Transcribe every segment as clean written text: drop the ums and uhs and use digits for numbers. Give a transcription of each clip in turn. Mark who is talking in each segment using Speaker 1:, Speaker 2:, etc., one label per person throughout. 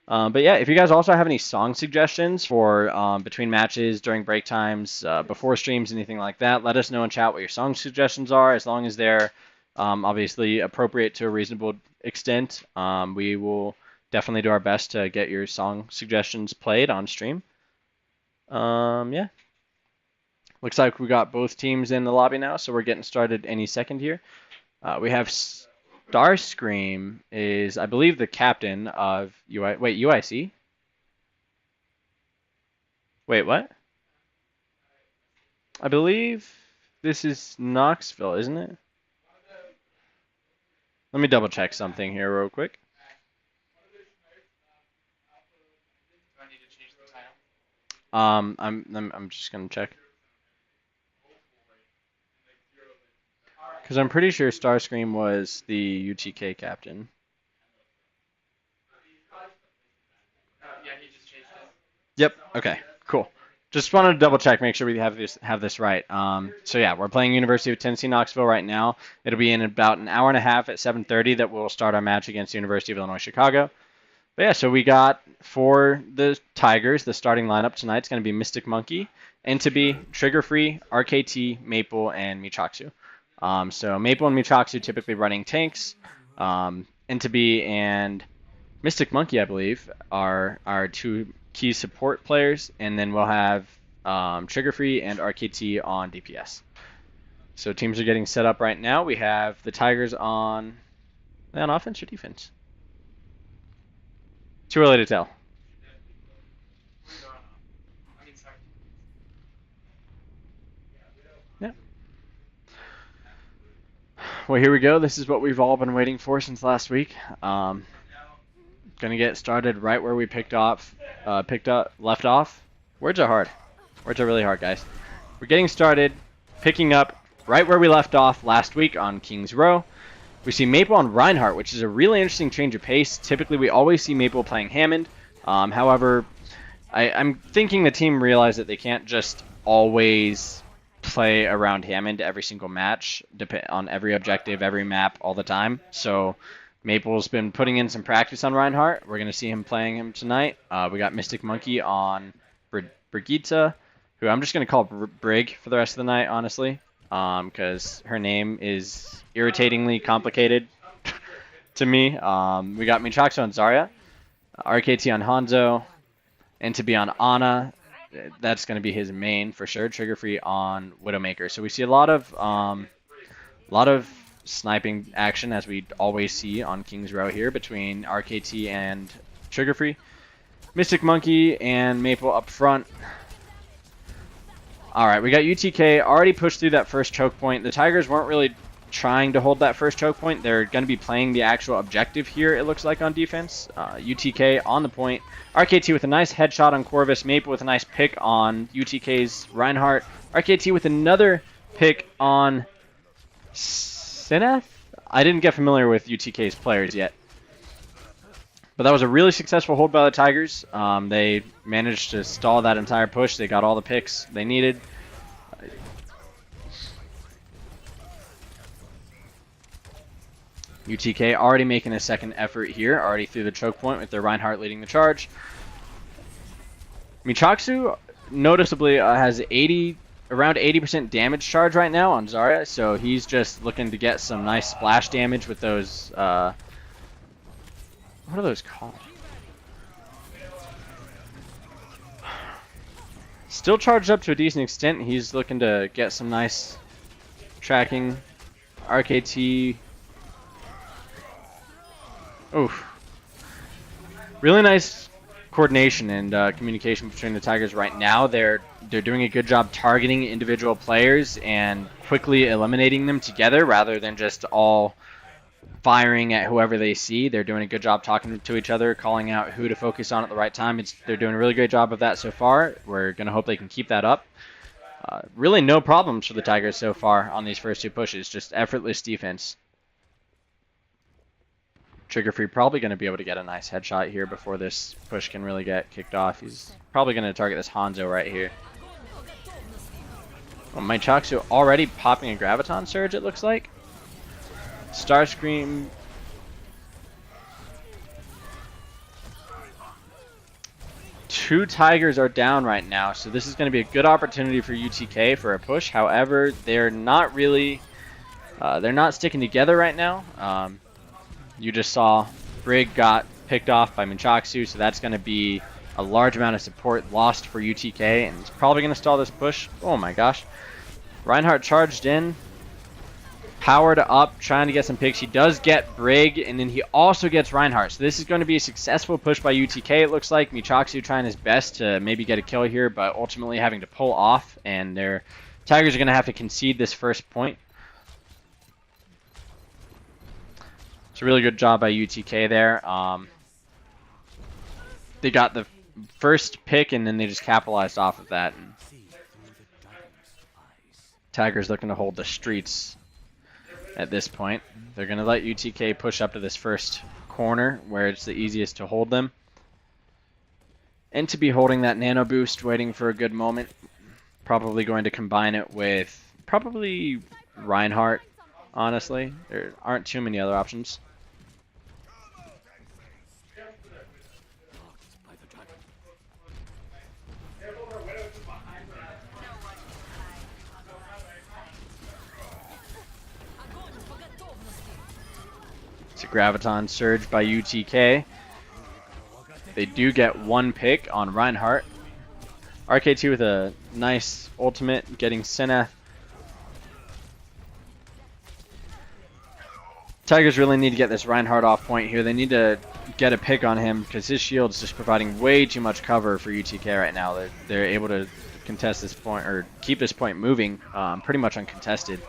Speaker 1: But yeah, if you guys also have any song suggestions for between matches, during break times, before streams, anything like that, let us know in chat what your song suggestions are. As long as they're obviously appropriate to a reasonable extent, we will definitely do our best to get your song suggestions played on stream. Yeah. Looks like we got both teams in the lobby now, so we're getting started any second here. We have Starscream is, I believe, the captain of UIC? Wait, what? I believe this is Knoxville, isn't it? Let me double check something here real quick. I'm just gonna check. Because I'm pretty sure Starscream was the UTK captain. Yep. Okay. Cool. Just wanted to double check, make sure we have this right. So yeah, we're playing University of Tennessee Knoxville right now. It'll be in about an hour and a half at 7:30 that we'll start our match against University of Illinois Chicago. But yeah, so we got for the Tigers, the starting lineup tonight is going to be Mystic Monkey, Entebbe, Trigger Free, RKT, Maple, and Michaksu. So Maple and Michaksu typically running tanks. Entebbe and Mystic Monkey, I believe, are our two key support players, and then we'll have Trigger Free and RKT on DPS. So teams are getting set up right now. We have the Tigers on offense or defense? Too early to tell. Yeah. Well, here we go. This is what we've all been waiting for since last week. Gonna get started right where we left off. Words are hard. Words are really hard, guys. We're getting started, picking up right where we left off last week on King's Row. We see Maple on Reinhardt, which is a really interesting change of pace. Typically, we always see Maple playing Hammond. However, I'm thinking the team realized that they can't just always play around Hammond every single match, on every objective, every map, all the time. So Maple's been putting in some practice on Reinhardt. We're going to see him playing him tonight. We got Mystic Monkey on Brigitte, who I'm just going to call Brig for the rest of the night, honestly, because her name is irritatingly complicated to me. We got Michaksu on Zarya, RKT on Hanzo, and to be on Ana. That's going to be his main for sure. Trigger Free on Widowmaker. So we see a lot of sniping action, as we always see on King's Row here, between RKT and Trigger Free. Mystic Monkey and Maple up front. Alright, we got UTK already pushed through that first choke point. The Tigers weren't really trying to hold that first choke point. They're going to be playing the actual objective here, it looks like, on defense. UTK on the point. RKT with a nice headshot on Corvus. Maple with a nice pick on UTK's Reinhardt. RKT with another pick on Sineth? I didn't get familiar with UTK's players yet. But that was a really successful hold by the Tigers. They managed to stall that entire push. They got all the picks they needed. UTK already making a second effort here, already through the choke point with their Reinhardt leading the charge. Michaksu noticeably has around 80% damage charge right now on Zarya, so he's just looking to get some nice splash damage with those, what are those called? Still charged up to a decent extent. He's looking to get some nice tracking. RKT. Oof. Really nice coordination and communication between the Tigers right now. They're doing a good job targeting individual players and quickly eliminating them together rather than just all firing at whoever they see. They're doing a good job talking to each other, calling out who to focus on at the right time. They're doing a really great job of that so far. We're going to hope they can keep that up. Really no problems for the Tigers so far on these first two pushes, just effortless defense. Trigger Free probably going to be able to get a nice headshot here before this push can really get kicked off. He's probably going to target this Hanzo right here. Well, Michaksu already popping a Graviton Surge, it looks like. Starscream. 2 Tigers are down right now, so this is going to be a good opportunity for UTK for a push. However, they're not really, they're not sticking together right now. You just saw Brig got picked off by Minchaksu, so that's going to be a large amount of support lost for UTK, and it's probably going to stall this push. Oh my gosh. Reinhardt charged in, powered up, trying to get some picks. He does get Brig, and then he also gets Reinhardt. So this is going to be a successful push by UTK, it looks like. Michaksu trying his best to maybe get a kill here, but ultimately having to pull off, and their Tigers are going to have to concede this first point. It's a really good job by UTK there. They got the first pick, and then they just capitalized off of that. And Tigers looking to hold the streets at this point. They're going to let UTK push up to this first corner where it's the easiest to hold them. And to be holding that nano boost, waiting for a good moment. Probably going to combine it with probably Reinhardt, honestly. There aren't too many other options. It's a Graviton Surge by UTK. They do get 1 pick on Reinhardt. RK2 with a nice ultimate, getting Seneth. Tigers really need to get this Reinhardt off point here. They need to get a pick on him because his shield's just providing way too much cover for UTK right now. They're able to contest this point, or keep this point moving pretty much uncontested.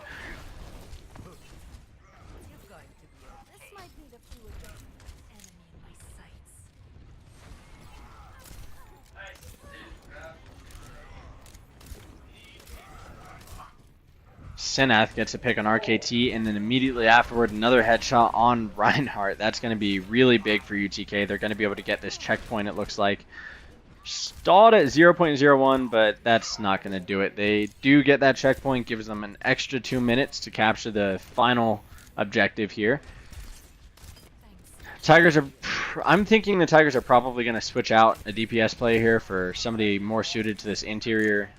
Speaker 1: Seneth gets a pick on RKT, and then immediately afterward another headshot on Reinhardt. That's going to be really big for UTK. They're going to be able to get this checkpoint, it looks like. Stalled at 0.01, but that's not going to do it. They do get that checkpoint, gives them an extra 2 minutes to capture the final objective here. Tigers are... I'm thinking the Tigers are probably going to switch out a DPS play here for somebody more suited to this interior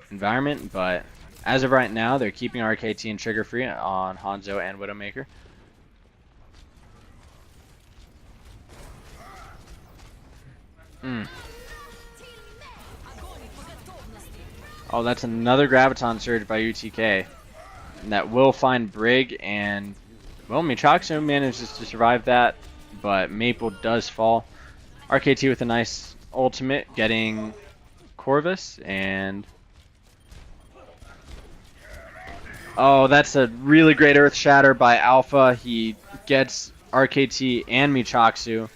Speaker 1: environment, but as of right now, they're keeping RKT and trigger free on Hanzo and Widowmaker. Oh, that's another Graviton Surge by UTK. And that will find Brig, and, well, Michaksu manages to survive that, but Maple does fall. RKT with a nice ultimate, getting Corvus, and... oh, that's a really great Earth Shatter by Alpha. He gets RKT and Michaksu.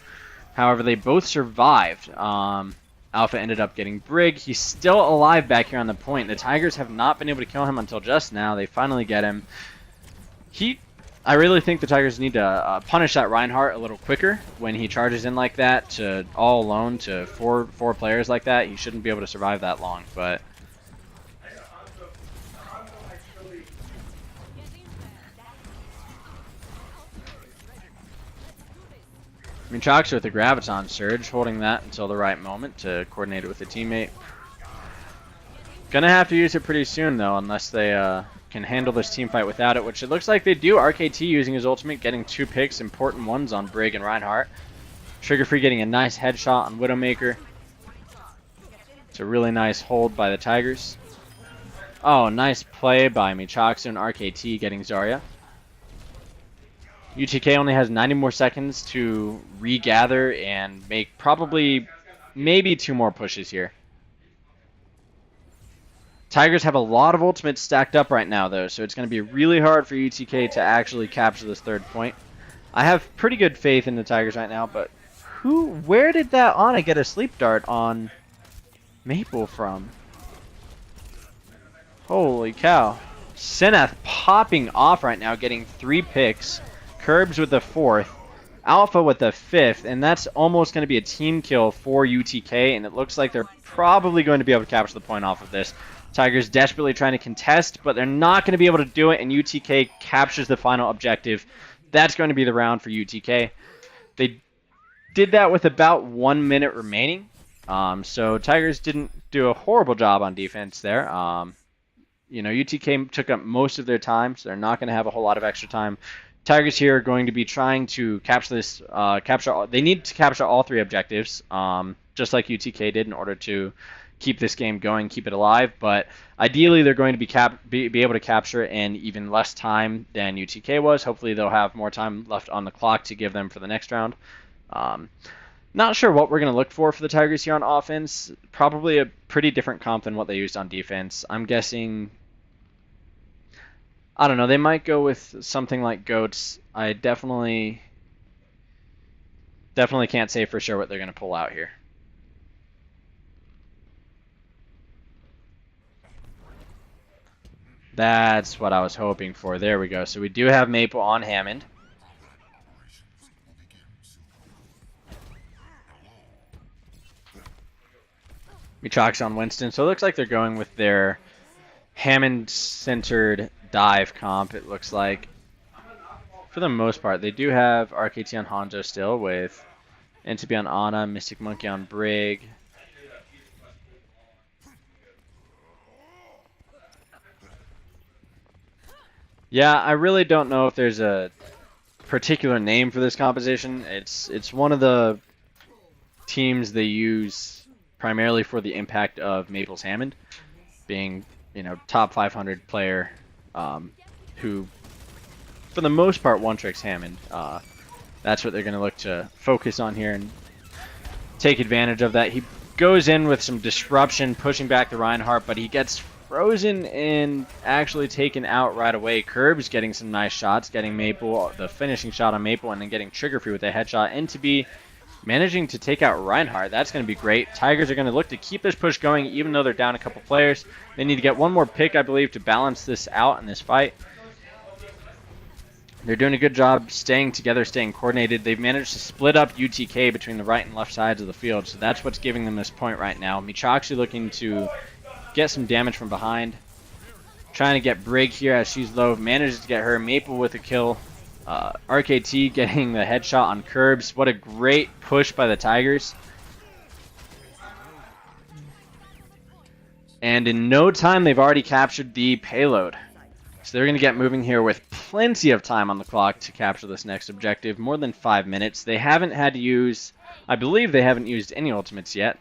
Speaker 1: However, they both survived. Alpha ended up getting Brig. He's still alive back here on the point. The Tigers have not been able to kill him until just now. They finally get him. I really think the Tigers need to punish that Reinhardt a little quicker when he charges in like that to all alone to four players like that. He shouldn't be able to survive that long, but... Minchaksu with the Graviton Surge, holding that until the right moment to coordinate it with a teammate. Gonna have to use it pretty soon though, unless they can handle this team fight without it, which it looks like they do. RKT using his ultimate, getting 2 picks, important ones on Brig and Reinhardt. Trigger Free getting a nice headshot on Widowmaker. It's a really nice hold by the Tigers. Oh, nice play by Michaksu and RKT getting Zarya. UTK only has 90 more seconds to regather and make probably maybe 2 more pushes here. Tigers have a lot of ultimates stacked up right now though, so it's going to be really hard for UTK to actually capture this 3rd point. I have pretty good faith in the Tigers right now, but where did that Ana get a sleep dart on Maple from? Holy cow. Seneth popping off right now, getting 3 picks. Curbs with the 4th, Alpha with the 5th, and that's almost going to be a team kill for UTK, and it looks like they're probably going to be able to capture the point off of this. Tigers desperately trying to contest, but they're not going to be able to do it, and UTK captures the final objective. That's going to be the round for UTK. They did that with about 1 minute remaining, So Tigers didn't do a horrible job on defense there. You know, UTK took up most of their time, so they're not going to have a whole lot of extra time. Tigers here are going to be trying to capture this. They need to capture all 3 objectives, just like UTK did, in order to keep this game going, keep it alive. But ideally, they're going to be able to capture in even less time than UTK was. Hopefully, they'll have more time left on the clock to give them for the next round. Not sure what we're going to look for the Tigers here on offense. Probably a pretty different comp than what they used on defense. I'm guessing, I don't know, they might go with something like Goats. I definitely can't say for sure what they're going to pull out here. That's what I was hoping for. There we go. So we do have Maple on Hammond. Michak's on Winston. So it looks like they're going with their Hammond-centered dive comp, it looks like. For the most part, they do have RKT on Hanzo still, with Entropy on Ana, Mystic Monkey on Brig. Yeah, I really don't know if there's a particular name for this composition. It's one of the teams they use primarily for the impact of Maple's Hammond, being, you know, top 500 player, who for the most part one-tricks Hammond. That's what they're going to look to focus on here and take advantage of that. He goes in with some disruption, pushing back the Reinhardt, but he gets frozen and actually taken out right away. Curb's getting some nice shots, getting Maple, the finishing shot on Maple, and then getting trigger free with a headshot, and to be managing to take out Reinhardt. That's going to be great. Tigers are going to look to keep this push going, even though they're down a couple players. They need to get one more pick, I believe, to balance this out in this fight. They're doing a good job staying together, staying coordinated. They've managed to split up UTK between the right and left sides of the field, so that's what's giving them this point right now. Michaksu looking to get some damage from behind. Trying to get Brig here as she's low. Manages to get her. Maple with a kill. RKT getting the headshot on Curbs. What a great push by the Tigers. And in no time, they've already captured the payload. So they're going to get moving here with plenty of time on the clock to capture this next objective. More than 5 minutes. They haven't had to use, I believe they haven't used any ultimates yet.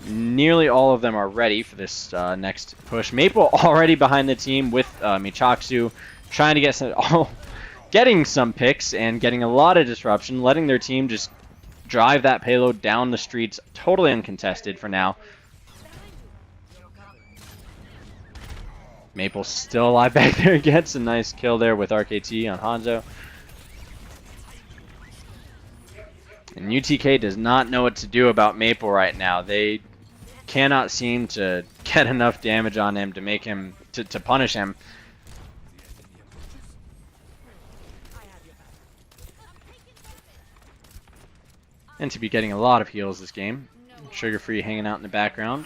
Speaker 1: Nearly all of them are ready for this next push. Maple already behind the team with Michaksu, trying to get getting some picks and getting a lot of disruption, letting their team just drive that payload down the streets, totally uncontested for now. Maple's still alive back there, gets a nice kill there with RKT on Hanzo. And UTK does not know what to do about Maple right now. They cannot seem to get enough damage on him to make him, to punish him. And to be getting a lot of heals this game. Sugar Free hanging out in the background.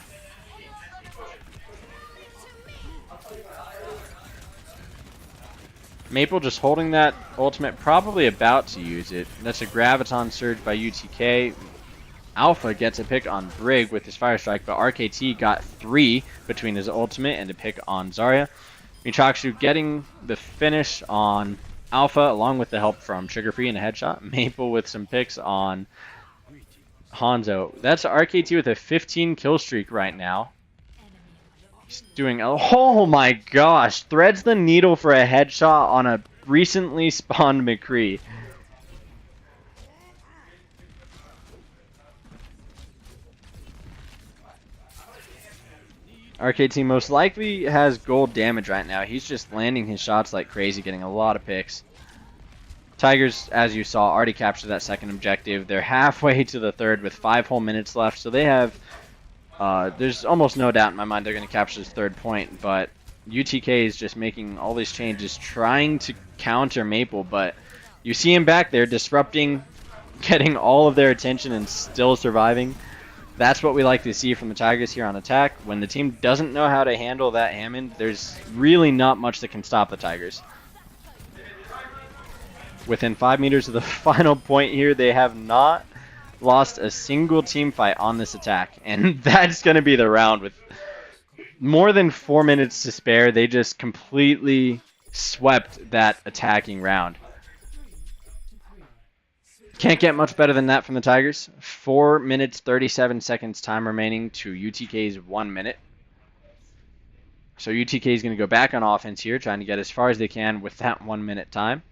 Speaker 1: Maple just holding that ultimate, probably about to use it. That's a Graviton Surge by UTK. Alpha gets a pick on Brig with his Fire Strike, but RKT got 3 between his ultimate and a pick on Zarya. Michaksu getting the finish on Alpha, along with the help from Sugar Free and a headshot. Maple with some picks on Hanzo. That's RKT with a 15 kill streak right now. He's doing, oh my gosh, threads the needle for a headshot on a recently spawned McCree. RKT most likely has gold damage right now. He's just landing his shots like crazy, getting a lot of picks. Tigers, as you saw, already captured that second objective. They're halfway to the third with 5 whole minutes left, so they have... there's almost no doubt in my mind they're going to capture this third point, but UTK is just making all these changes, trying to counter Maple, but you see him back there disrupting, getting all of their attention and still surviving. That's what we like to see from the Tigers here on attack. When the team doesn't know how to handle that Hammond, there's really not much that can stop the Tigers. Within 5 meters of the final point here, they have not lost a single team fight on this attack, and that's going to be the round with more than 4 minutes to spare. They just completely swept that attacking round. Can't get much better than that from the Tigers. 4 minutes, 37 seconds time remaining to UTK's 1 minute. So UTK is going to go back on offense here, trying to get as far as they can with that 1 minute time.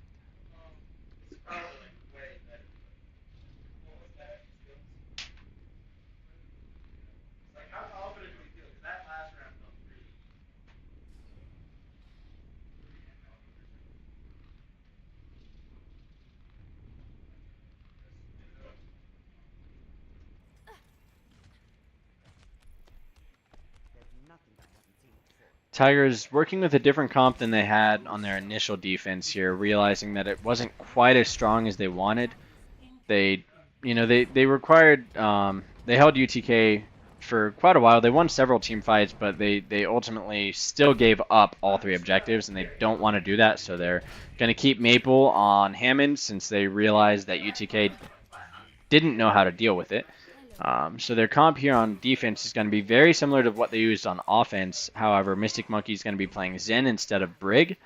Speaker 1: Tigers working with a different comp than they had on their initial defense here, realizing that it wasn't quite as strong as they wanted. They required, they held UTK for quite a while. They won several team fights, but they ultimately still gave up all 3 objectives, and they don't want to do that, so they're going to keep Maple on Hammond since they realized that UTK didn't know how to deal with it. So their comp here on defense is going to be very similar to what they used on offense. However, Mystic Monkey is going to be playing Zen instead of Brig.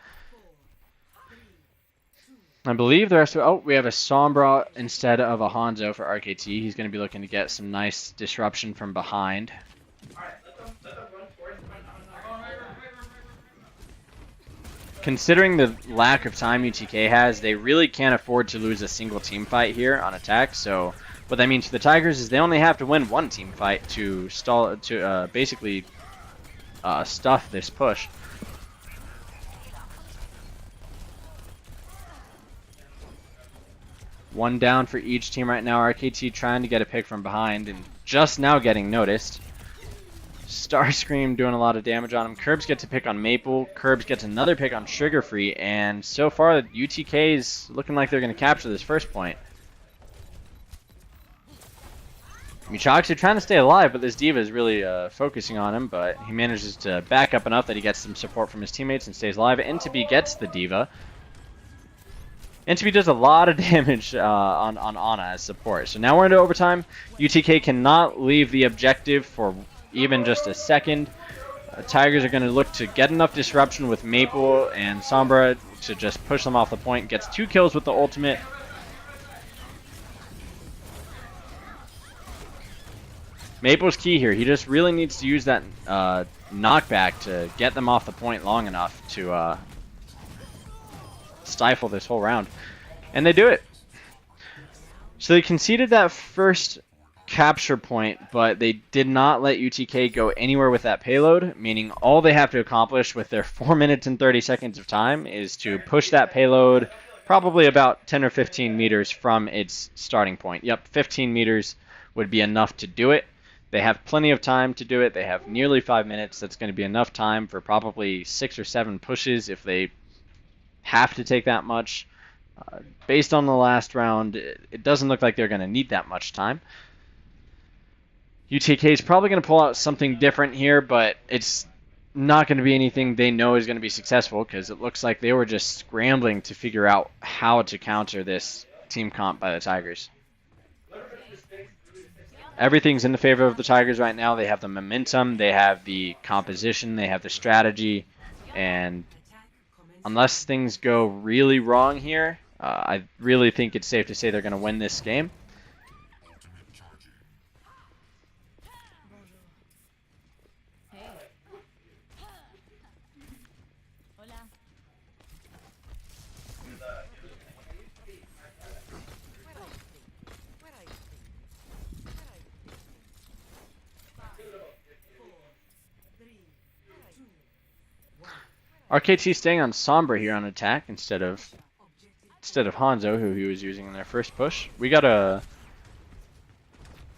Speaker 1: I believe the rest of... Oh, we have a Sombra instead of a Hanzo for RKT. He's going to be looking to get some nice disruption from behind. Considering the lack of time UTK has, they really can't afford to lose a single team fight here on attack. So what that means for the Tigers is they only have to win 1 team fight to stall, to basically stuff this push. One down for each team right now. RKT trying to get a pick from behind and just now getting noticed. Starscream doing a lot of damage on him. Curbs gets a pick on Maple. Curbs gets another pick on Sugar Free. And so far, UTK is looking like they're going to capture this first point. Michaksu trying to stay alive, but this D.Va is really focusing on him. But he manages to back up enough that he gets some support from his teammates and stays alive. Intibi gets the D.Va. Intibi does a lot of damage on Ana as support. So now we're into overtime. UTK cannot leave the objective for even just a second. Tigers are going to look to get enough disruption with Maple and Sombra to just push them off the point. Gets 2 kills with the ultimate. Maple's key here. He just really needs to use that knockback to get them off the point long enough to stifle this whole round. And they do it. So they conceded that first capture point, but they did not let UTK go anywhere with that payload, meaning all they have to accomplish with their 4 minutes and 30 seconds of time is to push that payload probably about 10 or 15 meters from its starting point. Yep, 15 meters would be enough to do it. They have plenty of time to do it. They have nearly 5 minutes. That's going to be enough time for probably 6 or 7 pushes if they have to take that much. Based on the last round, it doesn't look like they're going to need that much time. UTK is probably going to pull out something different here, but it's not going to be anything they know is going to be successful because it looks like they were just scrambling to figure out how to counter this team comp by the Tigers. Everything's in the favor of the Tigers right now. They have the momentum, they have the composition, they have the strategy, and unless things go really wrong here, I really think it's safe to say they're going to win this game. RKT staying on Sombra here on attack instead of Hanzo, who he was using in their first push. We got a...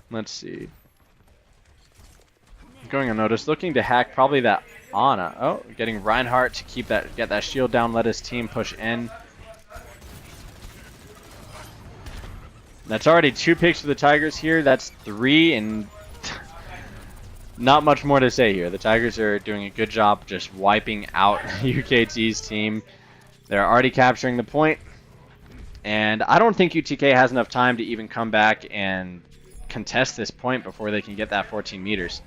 Speaker 1: Let's see. Going unnoticed, looking to hack probably that Ana. Oh, getting Reinhardt to get that shield down, let his team push in. That's already 2 picks for the Tigers here. That's 3, and not much more to say here. The Tigers are doing a good job just wiping out UKT's team. They're already capturing the point. And I don't think UTK has enough time to even come back and contest this point before they can get that 14 meters.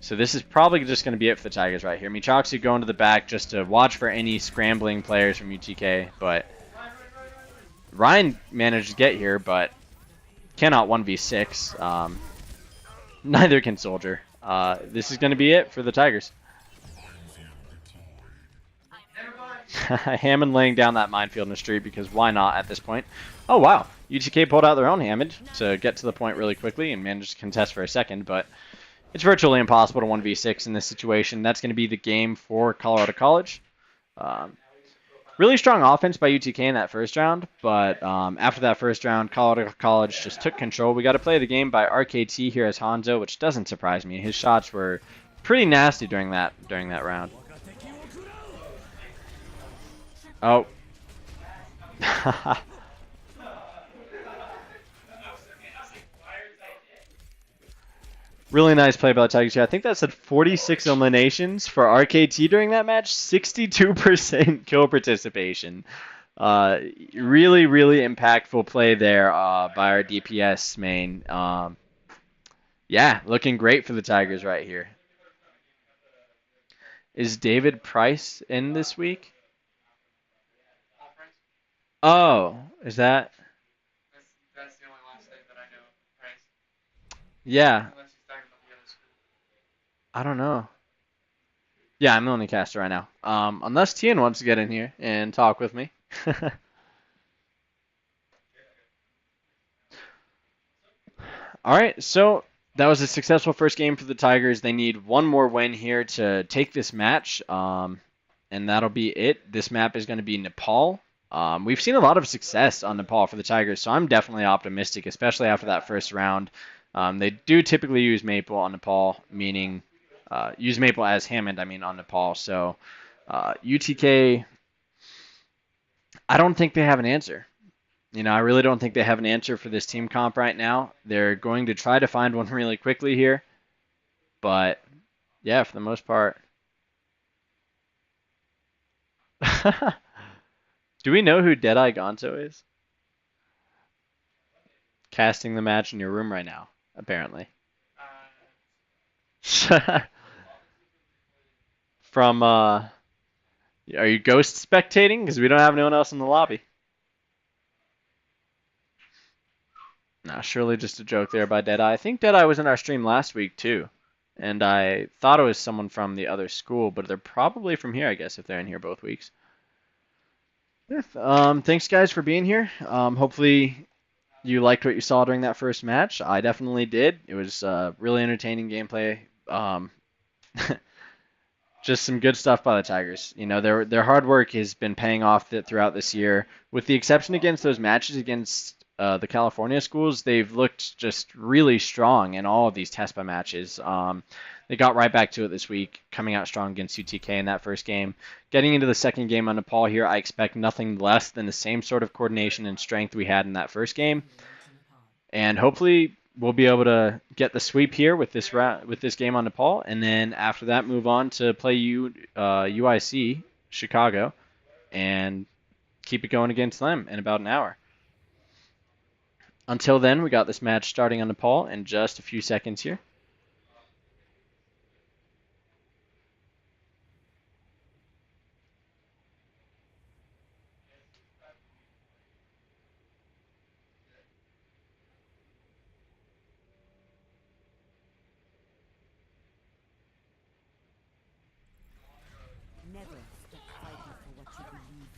Speaker 1: So this is probably just going to be it for the Tigers right here. Michoxu going to the back just to watch for any scrambling players from UTK, but Ryan managed to get here, but cannot 1v6. Neither can Soldier. This is going to be it for the Tigers. Hammond laying down that minefield in the street because why not at this point? Oh, wow. UTK pulled out their own Hammond to get to the point really quickly and managed to contest for a second, but it's virtually impossible to 1v6 in this situation. That's going to be the game for Colorado College. Really strong offense by UTK in that first round, but after that first round, Colorado College just took control. We got to play the game by RKT here as Hanzo, which doesn't surprise me. His shots were pretty nasty during that round. Oh. Really nice play by the Tigers here. I think that said 46 eliminations for RKT during that match. 62% kill participation. Really, really impactful play there by our DPS main. Yeah, looking great for the Tigers right here. Is David Price in this week? Oh, is that? That's the only last name that I know. Price. Yeah. I don't know. Yeah, I'm the only caster right now. Unless Tien wants to get in here and talk with me. All right, so that was a successful first game for the Tigers. They need one more win here to take this match, and that'll be it. This map is going to be Nepal. We've seen a lot of success on Nepal for the Tigers, so I'm definitely optimistic, especially after that first round. They do typically use Maple on Nepal, meaning use Maple as Hammond, on Nepal. So UTK, I don't think they have an answer. I really don't think they have an answer for this team comp right now. They're going to try to find one really quickly here. But, yeah, for the most part. Do we know who Deadeye Gonzo is? Casting the match in your room right now, apparently. From, are you ghost spectating? Because we don't have anyone else in the lobby. Nah, surely just a joke there by Deadeye. I think Deadeye was in our stream last week, too. And I thought it was someone from the other school, but they're probably from here, I guess, if they're in here both weeks. Thanks, guys, for being here. Hopefully you liked what you saw during that first match. I definitely did. It was really entertaining gameplay. Just some good stuff by the Tigers. Their hard work has been paying off throughout this year. With the exception against those matches against the California schools, they've looked just really strong in all of these test by matches. They got right back to it this week, coming out strong against UTK in that first game. Getting into the second game on Nepal here, I expect nothing less than the same sort of coordination and strength we had in that first game. And hopefully we'll be able to get the sweep here with this game on Nepal, and then after that move on to play UIC Chicago and keep it going against them in about an hour. Until then, we got this match starting on Nepal in just a few seconds here.
Speaker 2: Never stop fighting for what you believe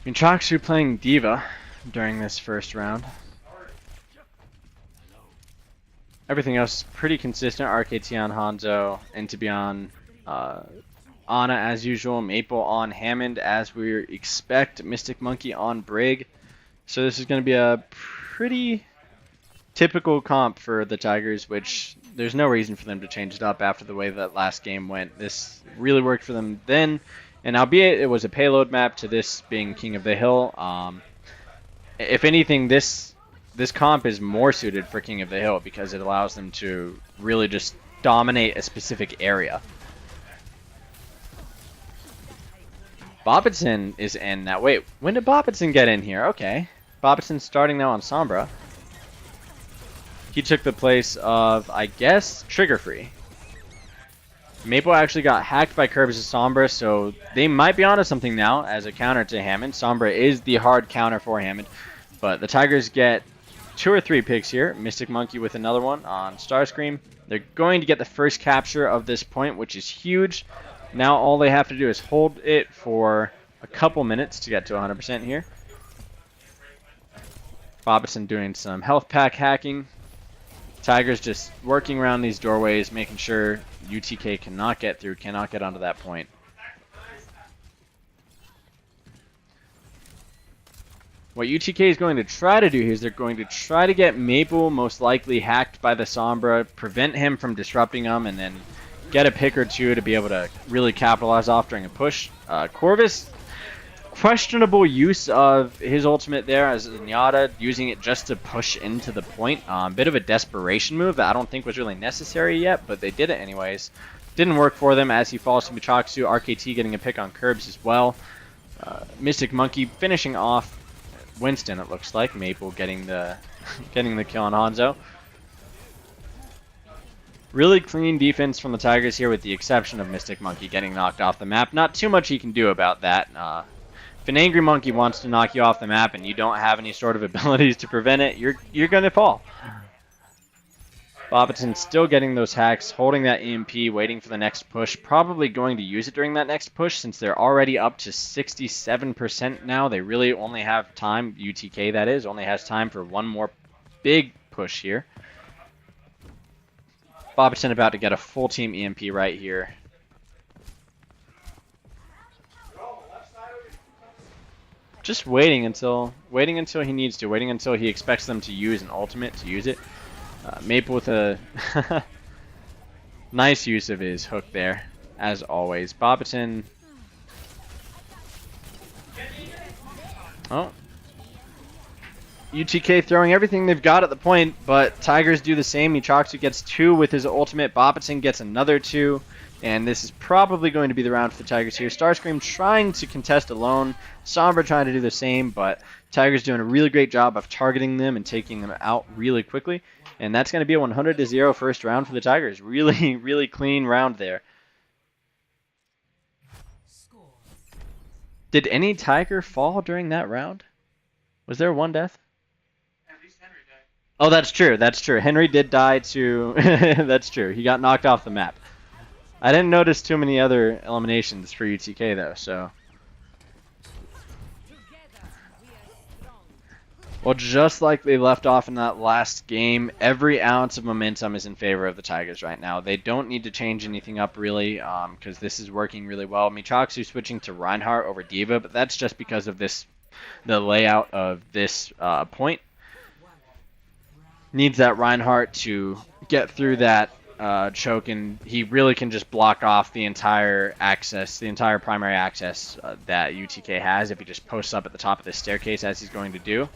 Speaker 2: in.
Speaker 1: Mintraxu playing Diva during this first round. Everything else is pretty consistent. RKT on Hanzo, and to be on Ana as usual, Maple on Hammond as we expect, Mystic Monkey on Brig. So this is going to be a pretty typical comp for the Tigers, which there's no reason for them to change it up after the way that last game went. This really worked for them then, and albeit it was a payload map to this being King of the Hill, if anything, this comp is more suited for King of the Hill because it allows them to really just dominate a specific area. Bobbitson is in now. Wait, when did Bobbitson get in here? Okay. Bobbitson's starting now on Sombra. He took the place of, I guess, Trigger Free. Maple actually got hacked by Curbs' Sombra, so they might be onto something now as a counter to Hammond. Sombra is the hard counter for Hammond, but the Tigers get 2 or 3 picks here. Mystic Monkey with another one on Starscream. They're going to get the first capture of this point, which is huge. Now all they have to do is hold it for a couple minutes to get to 100% here. Bobbitson doing some health pack hacking. Tigers just working around these doorways, making sure UTK cannot get through, cannot get onto that point. What UTK is going to try to do here is they're going to try to get Maple most likely hacked by the Sombra, prevent him from disrupting them, and then get a pick or two to be able to really capitalize off during a push. Corvus, questionable use of his ultimate there as Nyada, using it just to push into the point. Bit of a desperation move that I don't think was really necessary yet, but they did it anyways. Didn't work for them as he falls to Michaksu. RKT getting a pick on Curbs as well. Mystic Monkey finishing off Winston, it looks like. Maple getting the getting the kill on Hanzo. Really clean defense from the Tigers here, with the exception of Mystic Monkey getting knocked off the map. Not too much he can do about that. If an angry monkey wants to knock you off the map and you don't have any sort of abilities to prevent it, you're gonna fall. Bobbitson still getting those hacks, holding that EMP, waiting for the next push. Probably going to use it during that next push since they're already up to 67% now. They really only have time, UTK that is, only has time for one more big push here. Bobbitson about to get a full team EMP right here. Just waiting until he needs to, waiting until he expects them to use an ultimate to use it. Maple with a nice use of his hook there, as always. Bobbitson. Oh. UTK throwing everything they've got at the point, but Tigers do the same. Michaksu gets 2 with his ultimate. Bobbitson gets another 2. And this is probably going to be the round for the Tigers here. Starscream trying to contest alone. Sombra trying to do the same, but Tigers doing a really great job of targeting them and taking them out really quickly. And that's going to be a 100-0 first round for the Tigers. Really, really clean round there. Did any Tiger fall during that round? Was there one death?
Speaker 3: At least Henry died.
Speaker 1: Oh, that's true. That's true. Henry did die to... That's true. He got knocked off the map. I didn't notice too many other eliminations for UTK though, so. Well, just like they left off in that last game, every ounce of momentum is in favor of the Tigers right now. They don't need to change anything up really, because this is working really well. Michaksu switching to Reinhardt over D.Va, but that's just because of the layout of this point. Needs that Reinhardt to get through that choke, and he really can just block off the entire access, the entire primary access that UTK has if he just posts up at the top of this staircase as he's going to do.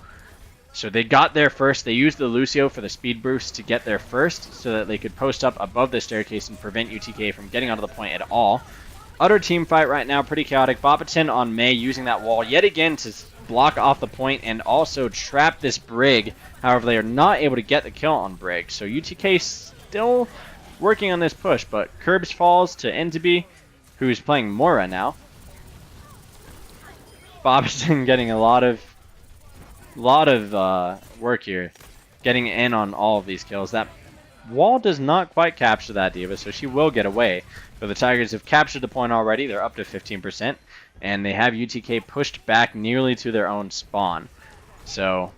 Speaker 1: So they got there first. They used the Lucio for the speed boost to get there first so that they could post up above the staircase and prevent UTK from getting onto the point at all. Utter team fight right now, pretty chaotic. Bobbitson on Mei using that wall yet again to block off the point and also trap this Brig. However, they are not able to get the kill on Brig. So UTK still working on this push, but Curbs falls to Entebbe, who's playing Moira now. Bobbitson getting a lot of work here, getting in on all of these kills. That wall does not quite capture that D.Va, so she will get away. But the Tigers have captured the point already. They're up to 15%, and they have UTK pushed back nearly to their own spawn. So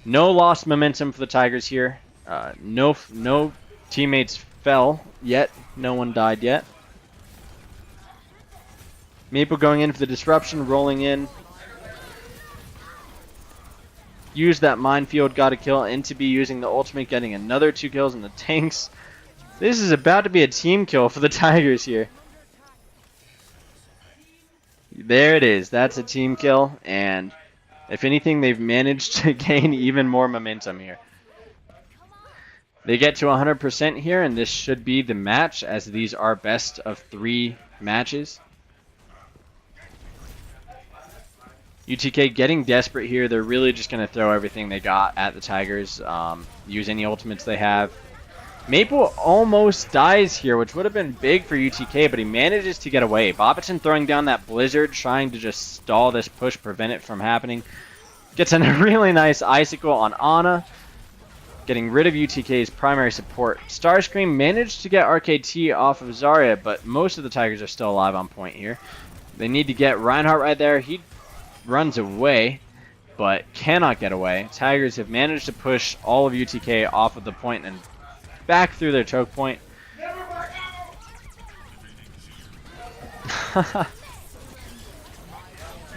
Speaker 1: no lost momentum for the Tigers here. No teammates fell yet. No one died yet. Maple going in for the disruption, rolling in. Use that minefield, got a kill. Entebbe using the ultimate, getting another 2 kills in the tanks. This is about to be a team kill for the Tigers here. There it is. That's a team kill, and if anything, they've managed to gain even more momentum here. They get to 100% here, and this should be the match, as these are best of 3 matches. UTK getting desperate here. They're really just going to throw everything they got at the Tigers, use any ultimates they have. Maple almost dies here, which would have been big for UTK, but he manages to get away. Bobbicon throwing down that Blizzard, trying to just stall this push, prevent it from happening. Gets a really nice Icicle on Ana, getting rid of UTK's primary support. Starscream managed to get RKT off of Zarya, but most of the Tigers are still alive on point here. They need to get Reinhardt right there. He runs away, but cannot get away. Tigers have managed to push all of UTK off of the point and back through their choke point.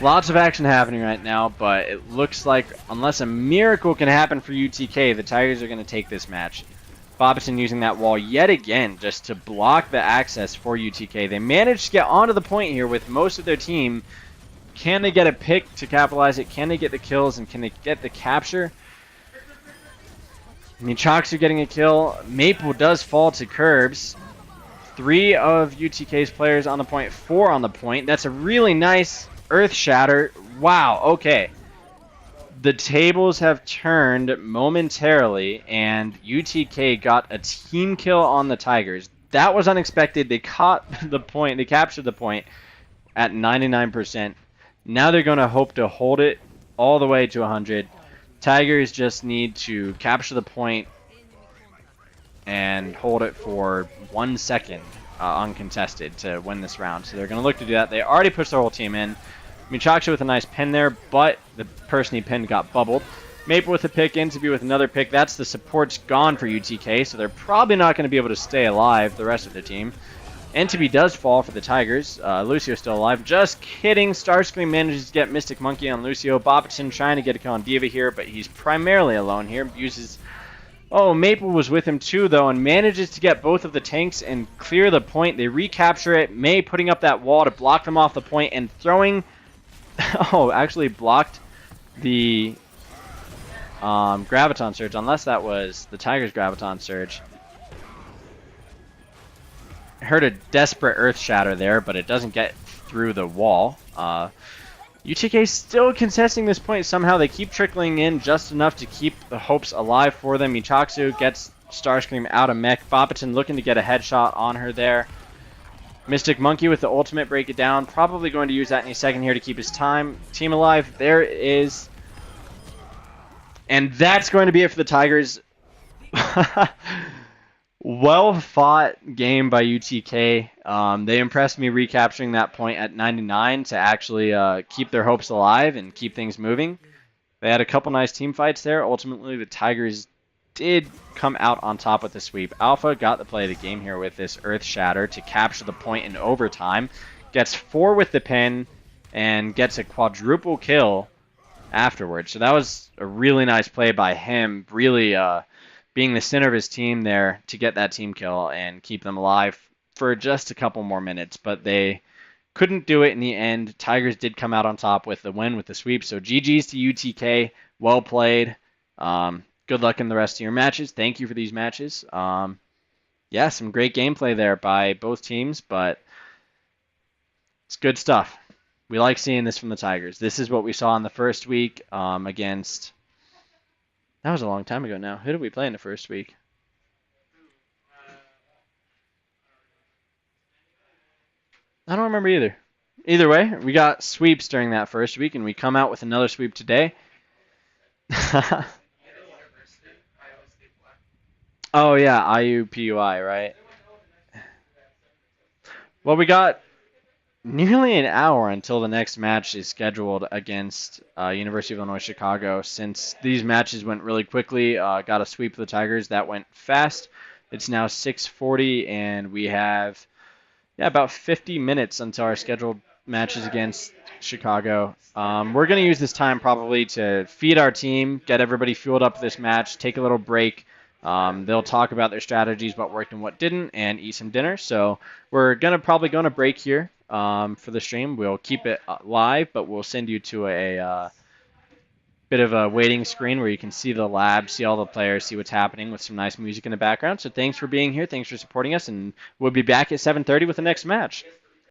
Speaker 1: Lots of action happening right now, but it looks like unless a miracle can happen for UTK, the Tigers are going to take this match. Bobbicon using that wall yet again just to block the access for UTK. They managed to get onto the point here with most of their team. Can they get a pick to capitalize it? Can they get the kills, and can they get the capture? Michaksu getting a kill. Maple does fall to Curbs. 3 of UTK's players on the point, 4 on the point. That's a really nice Earth Shatter. Wow, okay. The tables have turned momentarily, and UTK got a team kill on the Tigers. That was unexpected. They caught the point. They captured the point at 99%. Now they're going to hope to hold it all the way to 100. Tigers just need to capture the point and hold it for 1 second uncontested to win this round. So they're going to look to do that. They already pushed their whole team in. Michaksha with a nice pin there, but the person he pinned got bubbled. Maple with a pick, Interview with another pick. That's the support's gone for UTK, so they're probably not going to be able to stay alive, the rest of the team. Entity does fall for the Tigers. Lucio still alive. Just kidding. Starscream manages to get Mystic Monkey on Lucio. Bobbicon trying to get a kill on Diva here, but he's primarily alone here. Uses... Oh, Maple was with him too, though, and manages to get both of the tanks and clear the point. They recapture it. May putting up that wall to block them off the point and throwing... Oh, actually blocked the Graviton Surge, unless that was the Tigers' Graviton Surge. Heard a desperate Earth Shatter there, but it doesn't get through the wall. UTK still contesting this point somehow. They keep trickling in just enough to keep the hopes alive for them. Michaksu gets Starscream out of mech. Bobbicon looking to get a headshot on her there. Mystic Monkey with the ultimate, break it down. Probably going to use that in a second here to keep his team alive. There it is. And that's going to be it for the Tigers. Well fought game by UTK. They impressed me recapturing that point at 99 to actually keep their hopes alive and keep things moving. They had a couple nice team fights there. Ultimately, the Tigers did come out on top with the sweep. Alpha got the play of the game here with this Earth Shatter to capture the point in overtime. Gets 4 with the pin and gets a quadruple kill afterwards. So that was a really nice play by him, really being the center of his team there to get that team kill and keep them alive for just a couple more minutes. But they couldn't do it in the end. Tigers did come out on top with the win with the sweep. So GG's to UTK. Well played. Good luck in the rest of your matches. Thank you for these matches. Yeah, some great gameplay there by both teams, but it's good stuff. We like seeing this from the Tigers. This is what we saw in the first week against... That was a long time ago now. Who did we play in the first week? I don't remember either. Either way, we got sweeps during that first week, and we come out with another sweep today. Oh, yeah, IUPUI, right? Well, we got nearly an hour until the next match is scheduled against University of Illinois Chicago. Since these matches went really quickly, got a sweep of the Tigers. That went fast. It's now 6:40, and we have about 50 minutes until our scheduled matches against Chicago. We're going to use this time probably to feed our team, get everybody fueled up for this match, take a little break. They'll talk about their strategies, what worked and what didn't, and eat some dinner. So we're probably going to break here for the stream. We'll keep it live, but we'll send you to bit of a waiting screen where you can see the lab, see all the players, see what's happening with some nice music in the background. So thanks for being here. Thanks for supporting us, and we'll be back at 7:30 with the next match.